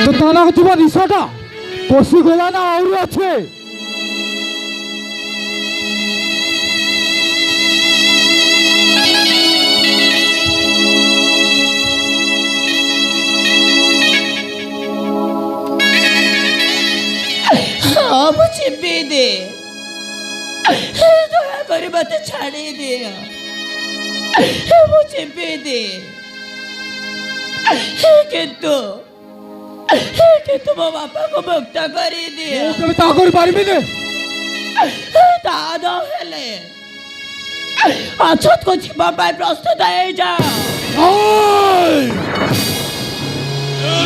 তো তালা তোমার নিশাটা পশু গলা না আরো আছে? मुझे भी दे, दया कर मत छाड़े दे, मुझे भी दे। किंतु ମୋ ବାପାକୁ ମୁକ୍ତ କରିଦିଅ। ମୁଁ ତା କରିପାରିବି ନି। ତା ନହେଲେ ଅଛତକୁ ଯିବା ପାଇଁ ପ୍ରସ୍ତୁତ ହେଇଯାଅ।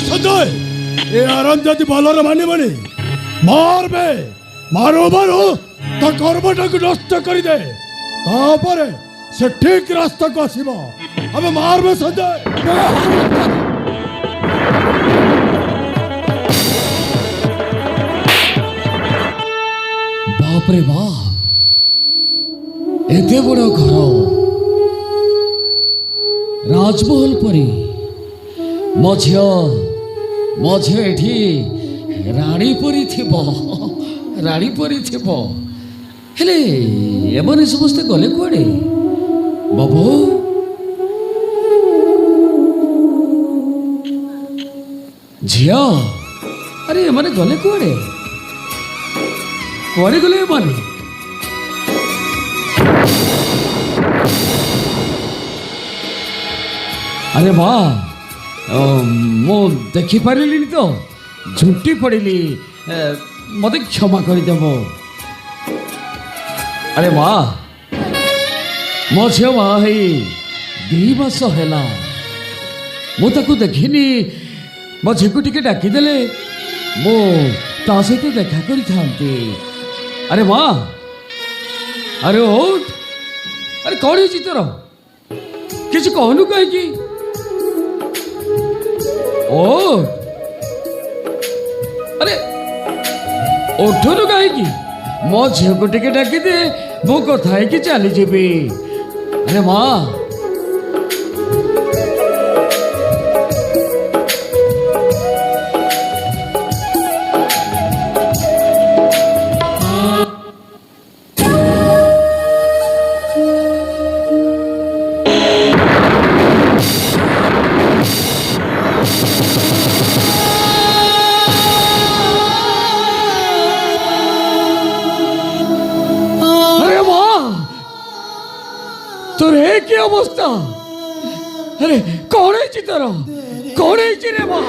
সঞ্জয় এ আরাম যদি ভালোর মানিবনি মারবে মারো মারো তা কর্মটাকে নষ্ট করে দে তারপরে সে ঠিক রাস্তাকে আসিব আমি মারবে সঞ্জয় বাপরে বাপ এতে বড় ঘর রাজমহল পরি মঝে এটি রানী পরি থিব রানী পরি থিব হেলে এমনি সমস্তে গলে কুয়াড়ে বাবু ঝিয়া আরে এমানে গলে কুয়াড়ে কুয়াড়ে গলে এমানে আরে মা মু দেখিপারিলি তো ঝুঁটি পড়িলি মতে ক্ষমা করে দেব আরে মা ମୋ ଝିଅ ବାହା ହେଇ 2 ମାସ ହେଲା ମୁଁ ତାକୁ ଦେଖିନି ମୋ ଝିଅକୁ ଟିକେ ଡାକିଦେଲେ ମୁଁ ତା ସହିତ ଦେଖା କରିଥାନ୍ତି ଆରେ ମା ଆରେ ଓଠ ଆରେ କ'ଣ ହେଇଛି ତୋର କିଛି କହୁନୁ କାହିଁକି ଓ ଆରେ ଉଠୁନୁ କାହିଁକି ମୋ ଝିଅକୁ ଟିକେ ଡାକିଦେ ମୁଁ କଥା ହେଇକି ଚାଲିଯିବି ଆରେ ମା তোর এ কি অবস্থা আরে কোন হয়েছি তোর কোন হয়েছি রে মা